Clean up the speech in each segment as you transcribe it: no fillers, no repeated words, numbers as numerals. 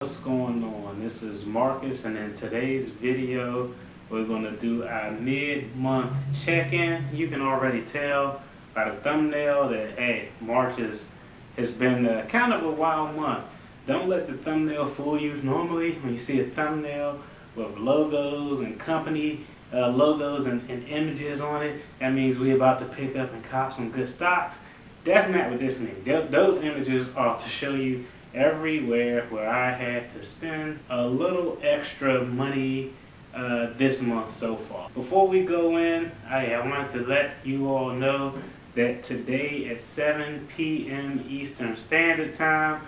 What's going on? This is Marcus, and in today's video we're going to do our mid-month check-in. You can already tell by the thumbnail that hey, has been kind of a wild month. Don't let the thumbnail fool you. Normally when you see a thumbnail with logos and company logos and images on it, that means we're about to pick up and cop some good stocks. That's not what this means. Those images are to show you everywhere where I had to spend a little extra money this month so far. Before we go in, I wanted to let you all know that today at 7 p.m. Eastern Standard Time,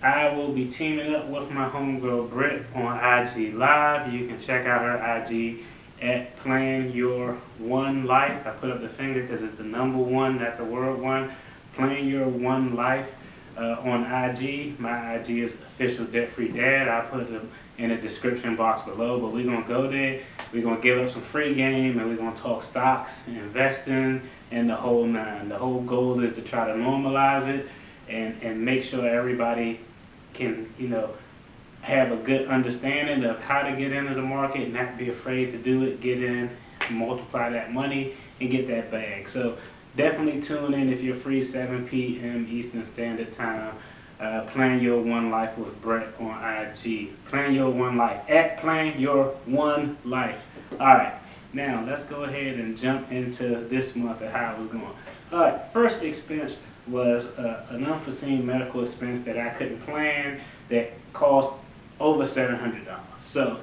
I will be teaming up with my homegirl Britt on IG Live. You can check out her IG at Plan Your One Life. I put up the finger because it's the number one, not the word one. Plan Your One Life on IG. My IG is Official Debt Free Dad. I put them in the description box below, but we're going to go there. We're going to give up some free game, and we're going to talk stocks, investing, and the whole nine. The whole goal is to try to normalize it and make sure everybody can, have a good understanding of how to get into the market, not be afraid to do it, get in, multiply that money, and get that bag. So definitely tune in if you're free, 7 p.m. Eastern Standard Time. Plan Your One Life with Brett on IG. Plan Your One Life. At Plan Your One Life. Alright, now let's go ahead and jump into this month and how it was going. Alright, first expense was an unforeseen medical expense that I couldn't plan that cost over $700. So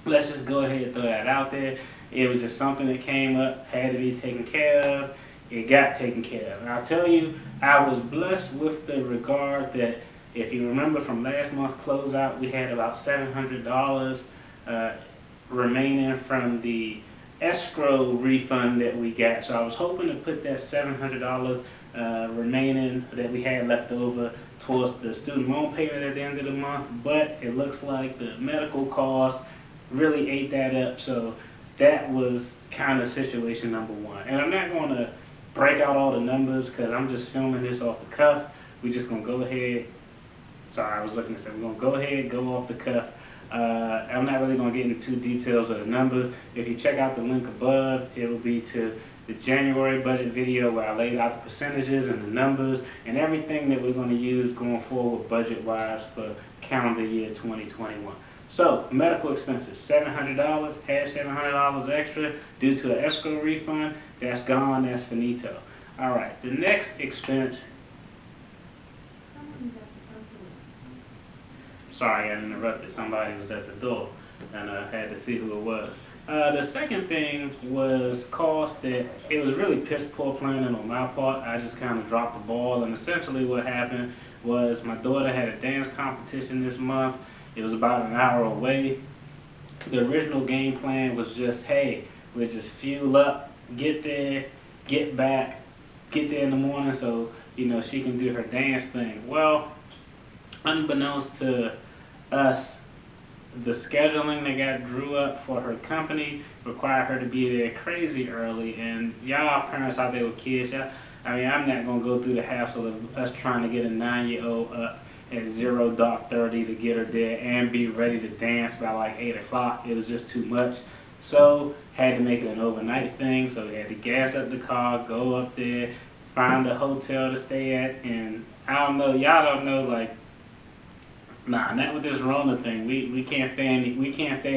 let's just go ahead and throw that out there. It was just something that came up, had to be taken care of. It got taken care of. And I'll tell you, I was blessed with the regard that if you remember from last month's closeout, we had about $700 remaining from the escrow refund that we got. So I was hoping to put that $700 remaining that we had left over towards the student loan payment at the end of the month, but it looks like the medical costs really ate that up. So that was kind of situation number one. And I'm not going to break out all the numbers because I'm just filming this off the cuff. We're just going to go ahead. Sorry, I was looking to say we're going to go ahead, go off the cuff. I'm not really going to get into details of the numbers. If you check out the link above, it will be to the January budget video where I laid out the percentages and the numbers and everything that we're going to use going forward budget-wise for calendar year 2021. So, medical expenses, $700, had $700 extra due to an escrow refund. That's gone, that's finito. All right, the next expense. Sorry, I interrupted. Somebody was at the door and I had to see who it was. The second thing was cost that it was really piss poor planning on my part. I just kind of dropped the ball, and essentially what happened was my daughter had a dance competition this month. It was about an hour away. The original game plan was just, hey, we'll just fuel up, get there, get back, get there in the morning so, she can do her dance thing. Well, unbeknownst to us, the scheduling that got drew up for her company required her to be there crazy early, and y'all parents out there with kids, I'm not going to go through the hassle of us trying to get a 9-year-old up at 0:30 to get her there and be ready to dance by like 8 o'clock. It was just too much. So had to make it an overnight thing. So we had to gas up the car, go up there, find a hotel to stay at, and I don't know, y'all don't know, like, nah, not with this Rona thing. We can't stay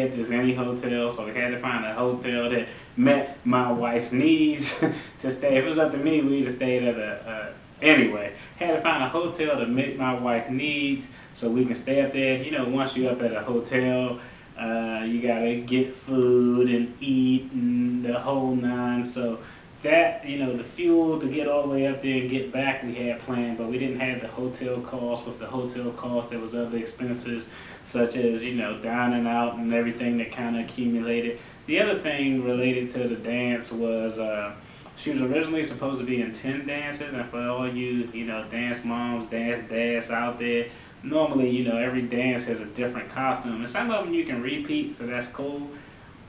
at just any hotel, so we had to find a hotel that met my wife's needs to stay. If it was up to me, we'd have stayed at anyway. Had to find a hotel to meet my wife's needs so we can stay up there. Once you're up at a hotel, you gotta get food and eat and the whole nine. So that, the fuel to get all the way up there and get back we had planned, but we didn't have the hotel cost. With the hotel cost, there was other expenses such as, dining out and everything that kind of accumulated. The other thing related to the dance was she was originally supposed to be in 10 dances, and for all you, dance moms, dance dads out there, normally, every dance has a different costume, and some of them you can repeat, so that's cool.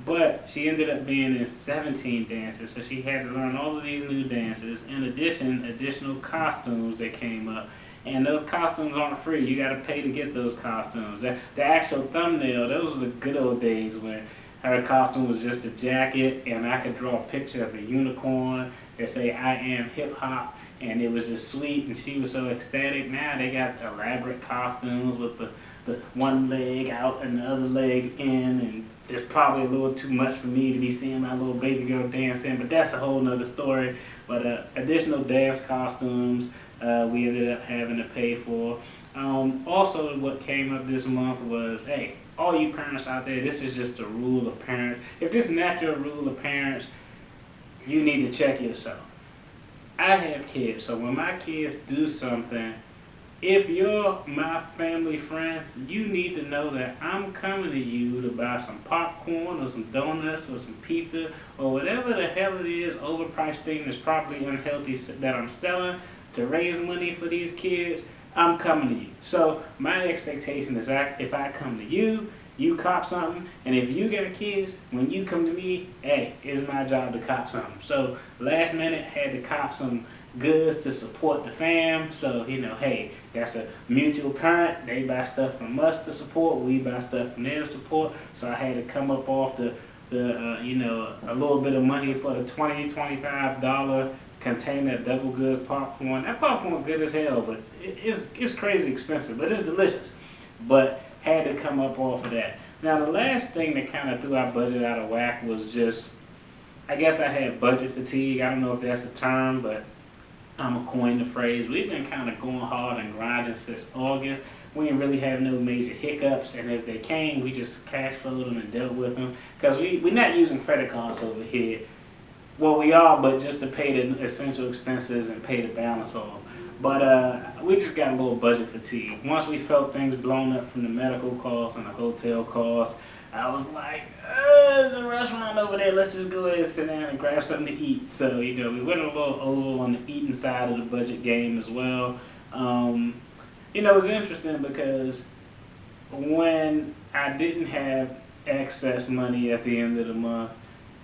But she ended up being in 17 dances, so she had to learn all of these new dances. In addition, additional costumes that came up. And those costumes aren't free. You gotta pay to get those costumes. The actual thumbnail, those was the good old days when her costume was just a jacket and I could draw a picture of a unicorn that say I am hip hop, and it was just sweet and she was so ecstatic. Now they got elaborate costumes with the one leg out and the other leg in, and it's probably a little too much for me to be seeing my little baby girl dancing, but that's a whole nother story. But additional dance costumes we ended up having to pay for. Also, what came up this month was, hey, all you parents out there, this is just a rule of parents. If this is not your rule of parents, you need to check yourself. I have kids, so when my kids do something, if you're my family friend, you need to know that I'm coming to you to buy some popcorn or some donuts or some pizza or whatever the hell it is, overpriced thing that's probably unhealthy that I'm selling to raise money for these kids. I'm coming to you. So my expectation is that if I come to you, you cop something, and if you got kids, when you come to me, hey, it's my job to cop something. So last minute, had to cop some goods to support the fam. So, hey, that's a mutual parent. They buy stuff from us to support. We buy stuff from them to support. So I had to come up off the a little bit of money for the $25 container of double good popcorn. That popcorn good as hell, but it's crazy expensive, but it's delicious. But had to come up off of that. Now the last thing that kind of threw our budget out of whack was just, I guess I had budget fatigue. I don't know if that's a term, but I'm gonna coin the phrase. We've been kind of going hard and grinding since August. We didn't really have no major hiccups, and as they came, we just cash flowed them and dealt with them. Because we're not using credit cards over here. Well, we are, but just to pay the essential expenses and pay the balance off. But we just got a little budget fatigue. Once we felt things blown up from the medical costs and the hotel costs, I was like, there's a restaurant over there. Let's just go ahead and sit down and grab something to eat. So, we went a little over on the eating side of the budget game as well. It was interesting because when I didn't have excess money at the end of the month,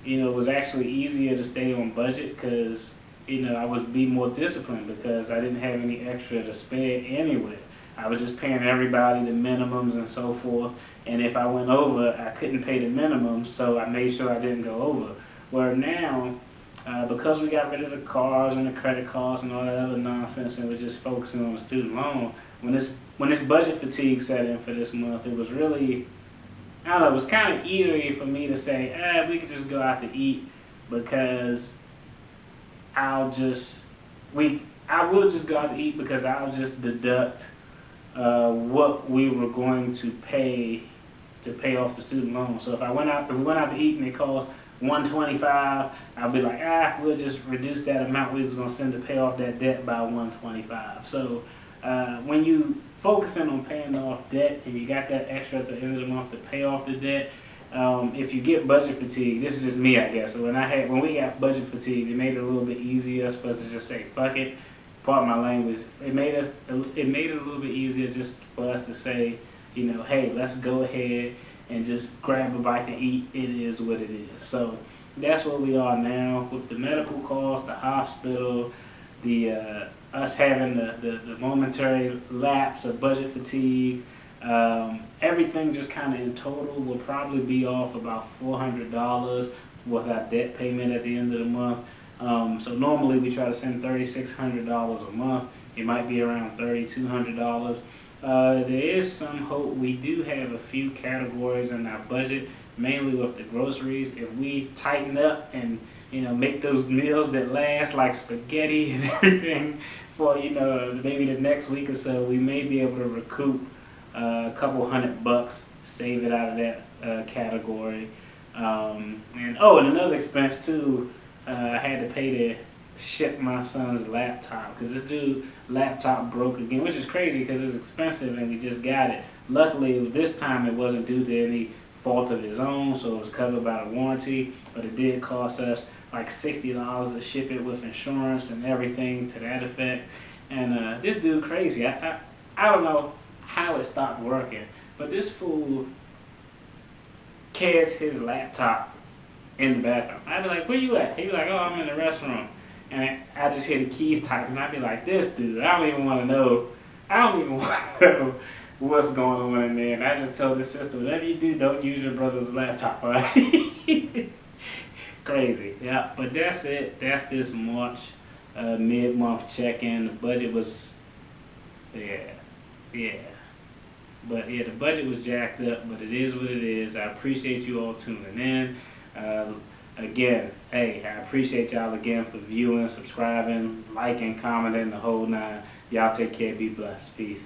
it was actually easier to stay on budget because I was be more disciplined because I didn't have any extra to spend anywhere. I was just paying everybody the minimums and so forth. And if I went over, I couldn't pay the minimums, so I made sure I didn't go over. Where now, because we got rid of the cars and the credit cards and all that other nonsense, and we're just focusing on the student loan, when this budget fatigue set in for this month, it was really, I don't know, it was kind of eerie for me to say, we could just go out to eat because I will just go out to eat because I'll just deduct what we were going to pay off the student loan. So if we went out to eat and it cost $125, I'll be like, we'll just reduce that amount we was gonna send to pay off that debt by $125. So when you focusing on paying off debt and you got that extra at the end of the month to pay off the debt, if you get budget fatigue, this is just me, I guess. So when we got budget fatigue, it made it a little bit easier for us to just say, fuck it. Pardon my language. It made it a little bit easier just for us to say, hey, let's go ahead and just grab a bite to eat. It is what it is. So that's where we are now with the medical costs, the hospital, the us having the momentary lapse of budget fatigue. Everything just kind of in total will probably be off about $400 with our debt payment at the end of the month. So normally we try to send $3,600 a month. It might be around $3,200. There is some hope. We do have a few categories in our budget, mainly with the groceries. If we tighten up and make those meals that last, like spaghetti and everything, for maybe the next week or so, we may be able to recoup a couple $100, save it out of that category. And another expense too. I had to pay to ship my son's laptop because this dude's laptop broke again, which is crazy because it's expensive and we just got it. Luckily, this time it wasn't due to any fault of his own, so it was covered by the warranty, but it did cost us like $60 to ship it with insurance and everything to that effect. And this dude crazy. I don't know how it stopped working, but this fool carries his laptop in the bathroom. I'd be like, where you at? He'd be like, I'm in the restroom. And I just hear the keys typing. I'd be like, this dude, I don't even want to know I don't even know what's going on in there. And I just told the sister, whatever you do, don't use your brother's laptop. Crazy. Yeah, but that's it. That's this March mid-month check-in. The budget was, yeah, yeah. But yeah, the budget was jacked up, but it is what it is. I appreciate you all tuning in. Uh, Again, hey, I appreciate y'all again for viewing, subscribing, liking, commenting, the whole nine. Y'all take care, be blessed. Peace.